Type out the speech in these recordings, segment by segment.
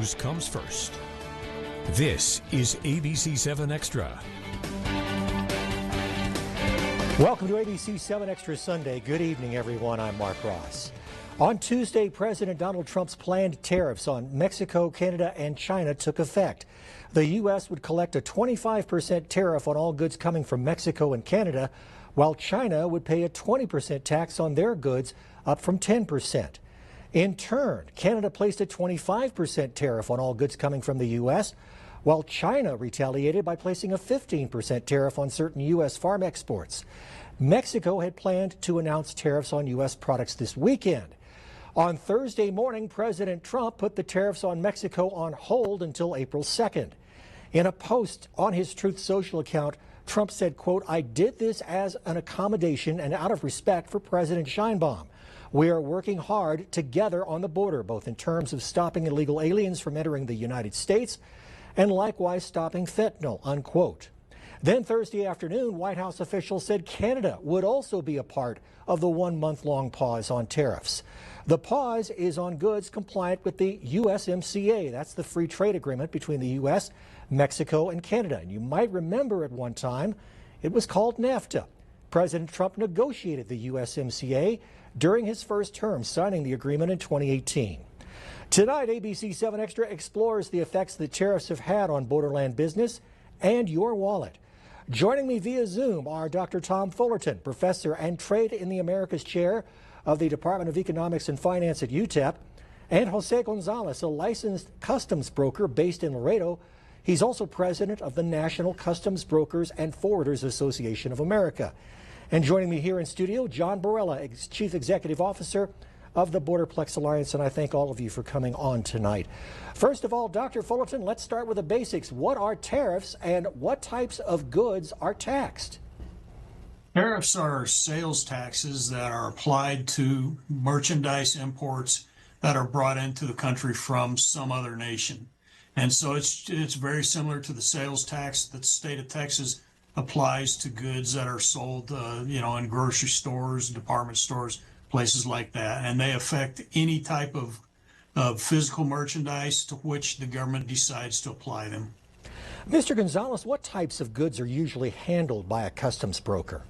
news comes first. This is ABC 7 Extra. Welcome to ABC 7 Extra Sunday. Good evening, everyone. I'm Mark Ross. On Tuesday, President Donald Trump's planned tariffs on Mexico, Canada, and China took effect. The U.S. would collect a 25% tariff on all goods coming from Mexico and Canada, while China would pay a 20% tax on their goods, up from 10%. In turn, Canada placed a 25% tariff on all goods coming from the U.S., while China retaliated by placing a 15% tariff on certain U.S. farm exports. Mexico had planned to announce tariffs on U.S. products this weekend. On Thursday morning, President Trump put the tariffs on Mexico on hold until April 2nd. In a post on his Truth Social account, Trump said, quote, "I did this as an accommodation and out of respect for President Sheinbaum. We are working hard together on the border, both in terms of stopping illegal aliens from entering the United States and likewise stopping fentanyl," unquote. Then Thursday afternoon, White House officials said Canada would also be a part of the 1 month-long pause on tariffs. The pause is on goods compliant with the USMCA. That's the free trade agreement between the U.S., Mexico, and Canada. And you might remember at one time it was called NAFTA. President Trump negotiated the USMCA during his first term, signing the agreement in 2018. Tonight, ABC 7 Extra explores the effects the tariffs have had on borderland business and your wallet. Joining me via Zoom are Dr. Tom Fullerton, professor and Trade in the Americas chair of the Department of Economics and Finance at UTEP, and Jose Gonzalez, a licensed customs broker based in Laredo. He's also president of the National Customs Brokers and Forwarders Association of America. And joining me here in studio, John Barella, Chief Executive Officer of the Borderplex Alliance, and I thank all of you for coming on tonight. First of all, Dr. Fullerton, let's start with the basics. What are tariffs and what types of goods are taxed? Tariffs are sales taxes that are applied to merchandise imports that are brought into the country from some other nation. And so it's very similar to the sales tax that the state of Texas applies to goods that are sold, in grocery stores, department stores, places like that. And they affect any type of physical merchandise to which the government decides to apply them. Mr. Gonzalez, what types of goods are usually handled by a customs broker?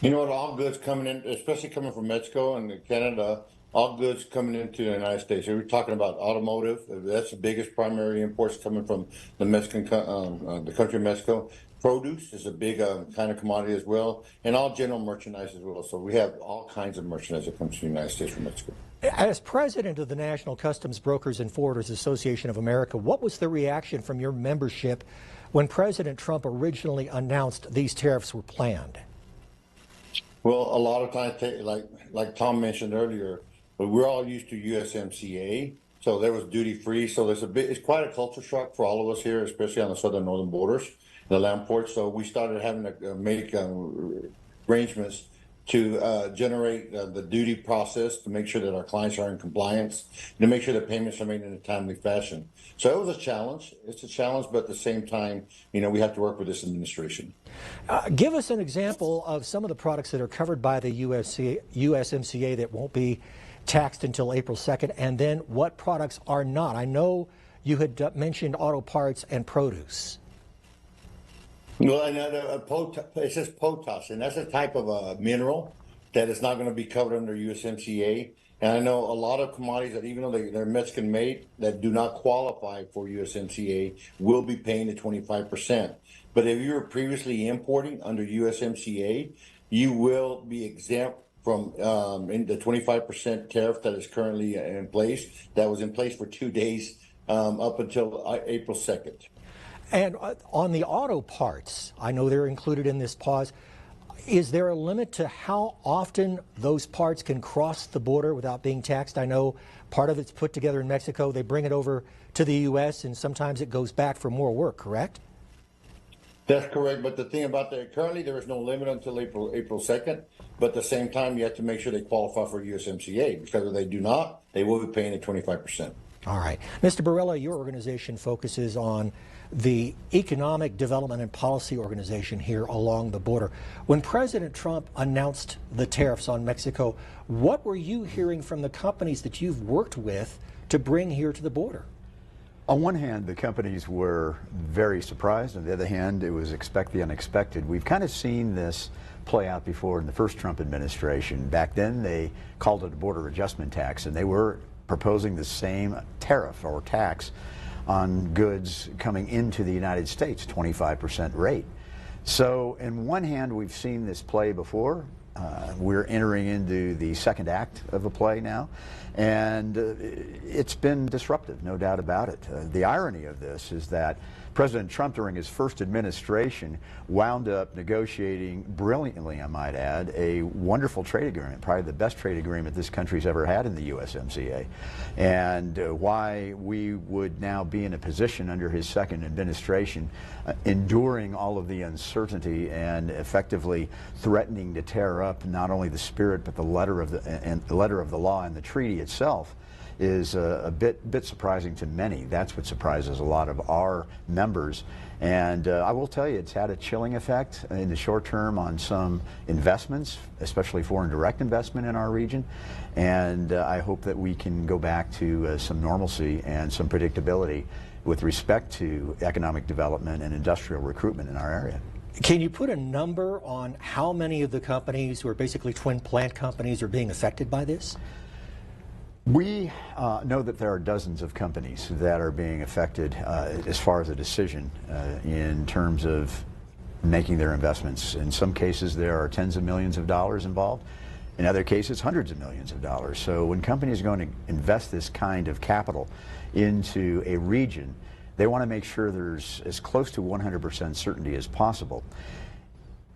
You know what, all goods coming in, especially coming from Mexico and Canada, all goods coming into the United States. So we're talking about automotive. That's the biggest primary imports coming from the Mexican, the country of Mexico. Produce is a big kind of commodity as well, and all general merchandise as well. So we have all kinds of merchandise that comes to the United States from Mexico. As president of the National Customs Brokers and Forwarders Association of America, what was the reaction from your membership when President Trump originally announced these tariffs were planned? Well, a lot of times, like Tom mentioned earlier, but we're all used to USMCA, so there was duty free. So it's quite a culture shock for all of us here, especially on the southern northern borders, the land ports. So we started having to make arrangements to generate the duty process to make sure that our clients are in compliance, to make sure that payments are made in a timely fashion. So it was a challenge. It's a challenge, but at the same time, we have to work with this administration. Give us an example of some of the products that are covered by the USMCA that won't be taxed until April 2nd, and then what products are not. I know you had mentioned auto parts and produce. Well, it says potash, and that's a type of a mineral that is not going to be covered under USMCA. And I know a lot of commodities that, even though they're Mexican made, that do not qualify for USMCA will be paying the 25%. But if you were previously importing under USMCA, you will be exempt from in the 25% tariff that is currently in place. That was in place for 2 days up until April 2nd. And on the auto parts, I know they're included in this pause. Is there a limit to how often those parts can cross the border without being taxed? I know part of it's put together in Mexico. They bring it over to the U.S., and sometimes it goes back for more work, correct? That's correct. But the thing about that, currently there is no limit until April 2nd. But at the same time, you have to make sure they qualify for USMCA, because if they do not, they will be paying the 25%. All right. Mr. Barella, your organization focuses on the Economic Development and Policy Organization here along the border. When President Trump announced the tariffs on Mexico, what were you hearing from the companies that you've worked with to bring here to the border? On one hand, the companies were very surprised. On the other hand, it was expect the unexpected. We've kind of seen this play out before in the first Trump administration. Back then, they called it a border adjustment tax, and they were proposing the same tariff or tax on goods coming into the United States, 25% rate. So, in one hand, we've seen this play before. We're entering into the second act of a play now, and it's been disruptive, no doubt about it. The irony of this is that President Trump, during his first administration, wound up negotiating brilliantly, I might add, a wonderful trade agreement, probably the best trade agreement this country's ever had in the USMCA. And why we would now be in a position under his second administration, enduring all of the uncertainty and effectively threatening to tear up not only the spirit but the letter of the law and the treaty itself, is a bit surprising to many. That's what surprises a lot of our members. And I will tell you, it's had a chilling effect in the short term on some investments, especially foreign direct investment in our region. And I hope that we can go back to some normalcy and some predictability with respect to economic development and industrial recruitment in our area. Can you put a number on how many of the companies who are basically twin plant companies are being affected by this? We know that there are dozens of companies that are being affected as far as a decision in terms of making their investments. In some cases, there are tens of millions of dollars involved. In other cases, hundreds of millions of dollars. So when companies are going to invest this kind of capital into a region, they want to make sure there's as close to 100% certainty as possible.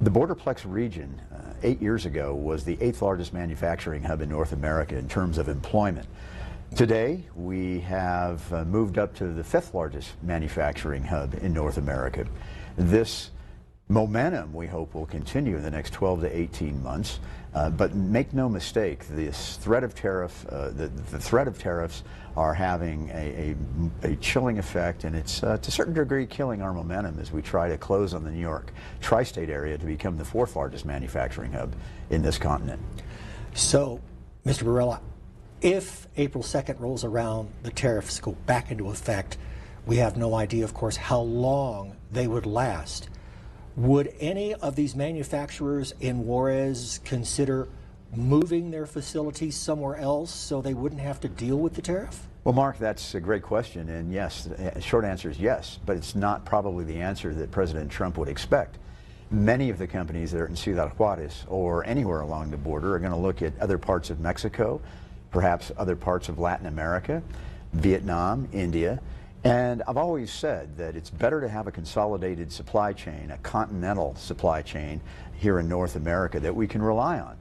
The Borderplex region 8 years ago was the 8th largest manufacturing hub in North America in terms of employment. Today, we have moved up to the 5th largest manufacturing hub in North America. This momentum, we hope, will continue in the next 12 to 18 months. But make no mistake, this threat of tariff, the threat of tariffs are having a chilling effect, and it's to a certain degree killing our momentum as we try to close on the New York tri-state area to become the 4th largest manufacturing hub in this continent. So, Mr. Barela, if April 2nd rolls around, the tariffs go back into effect. We have no idea, of course, how long they would last. Would any of these manufacturers in Juarez consider moving their facilities somewhere else so they wouldn't have to deal with the tariff? Well, Mark, that's a great question, and yes, the short answer is yes, but it's not probably the answer that President Trump would expect. Many of the companies that are in Ciudad Juarez or anywhere along the border are going to look at other parts of Mexico, perhaps other parts of Latin America, Vietnam, India. And I've always said that it's better to have a consolidated supply chain, a continental supply chain here in North America that we can rely on.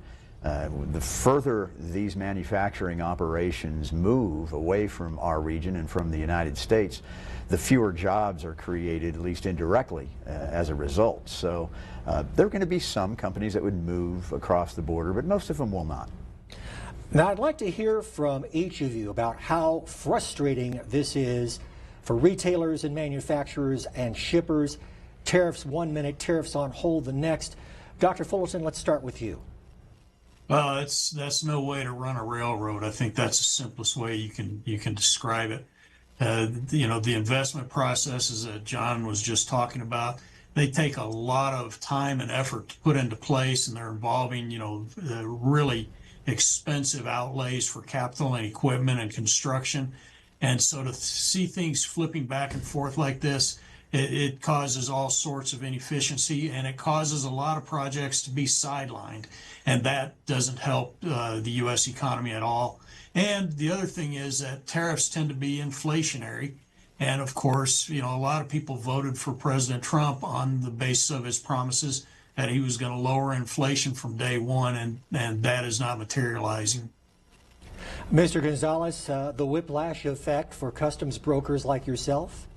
The further these manufacturing operations move away from our region and from the United States, the fewer jobs are created, at least indirectly, as a result. So there are going to be some companies that would move across the border, but most of them will not. Now, I'd like to hear from each of you about how frustrating this is for retailers and manufacturers and shippers. Tariffs one minute, tariffs on hold the next. Dr. Fullerton, let's start with you. That's no way to run a railroad. I think that's the simplest way you can describe it. The investment processes that John was just talking about, they take a lot of time and effort to put into place, and they're involving, really expensive outlays for capital and equipment and construction. And so to see things flipping back and forth like this, it causes all sorts of inefficiency, and it causes a lot of projects to be sidelined. And that doesn't help the U.S. economy at all. And the other thing is that tariffs tend to be inflationary. And of course, a lot of people voted for President Trump on the basis of his promises that he was going to lower inflation from day one, and that is not materializing. Mr. Gonzalez, the whiplash effect for customs brokers like yourself?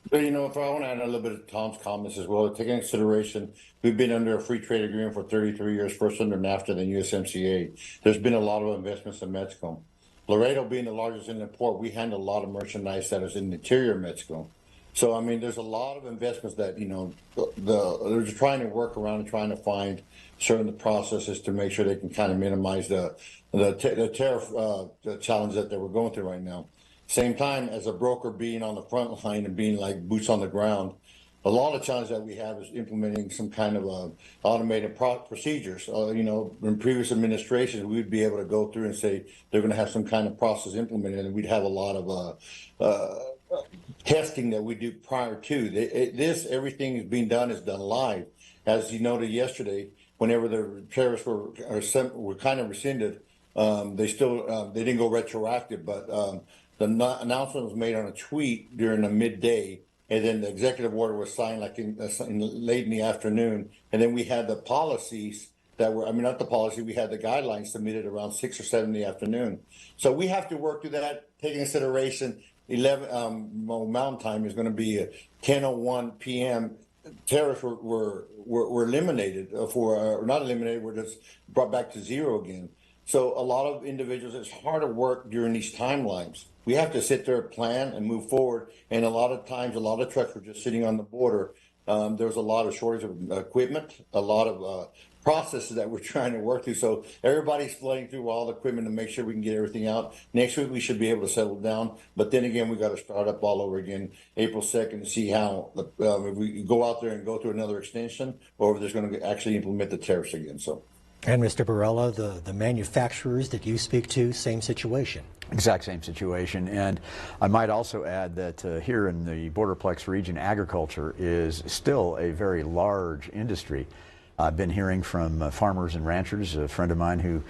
But, if I want to add a little bit of Tom's comments as well, take into consideration, we've been under a free trade agreement for 33 years, first under NAFTA and USMCA. There's been a lot of investments in Mexico. Laredo being the largest inland port, we handle a lot of merchandise that is in the interior of Mexico. So, there's a lot of investments that, they're just trying to work around and trying to find certain processes to make sure they can kind of minimize the tariff challenge that we're going through right now. Same time, as a broker being on the front line and being like boots on the ground, a lot of challenge that we have is implementing some kind of automated procedures. In previous administrations, we'd be able to go through and say they're going to have some kind of process implemented, and we'd have a lot of testing that we do prior to. Everything is being done is done live. As you noted yesterday, whenever the tariffs were kind of rescinded, they didn't go retroactive, but the announcement was made on a tweet during the midday, and then the executive order was signed late in the afternoon, and then we had the policies not the policy, we had the guidelines submitted around 6 or 7 in the afternoon. So we have to work through that, take into consideration 11 Mountain Time is going to be 10:01 p.m. Tariffs were eliminated or not eliminated, were just brought back to zero again. So a lot of individuals, it's hard to work during these timelines. We have to sit there, plan, and move forward. And a lot of times, a lot of trucks were just sitting on the border. There's a lot of shortage of equipment, a lot of processes that we're trying to work through. So everybody's flooding through all the equipment to make sure we can get everything out. Next week, we should be able to settle down. But then again, we got to start up all over again April 2nd to see how, if we go out there and go through another extension, or if there's going to actually implement the tariffs again. So. And Mr. Barella, the manufacturers that you speak to, same situation. Exact same situation. And I might also add that here in the Borderplex region, agriculture is still a very large industry. I've been hearing from farmers and ranchers, a friend of mine who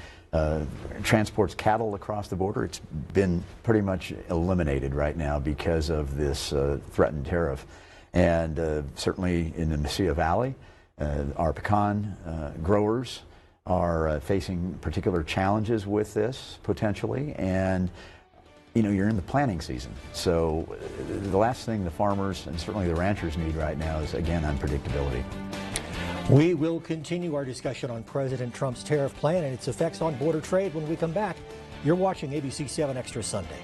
transports cattle across the border. It's been pretty much eliminated right now because of this threatened tariff. And certainly in the Mesilla Valley, our pecan growers are facing particular challenges with this potentially, and you're in the planting season. So the last thing the farmers and certainly the ranchers need right now is, again, unpredictability. We will continue our discussion on President Trump's tariff plan and its effects on border trade when we come back. You're watching ABC 7 Extra Sunday.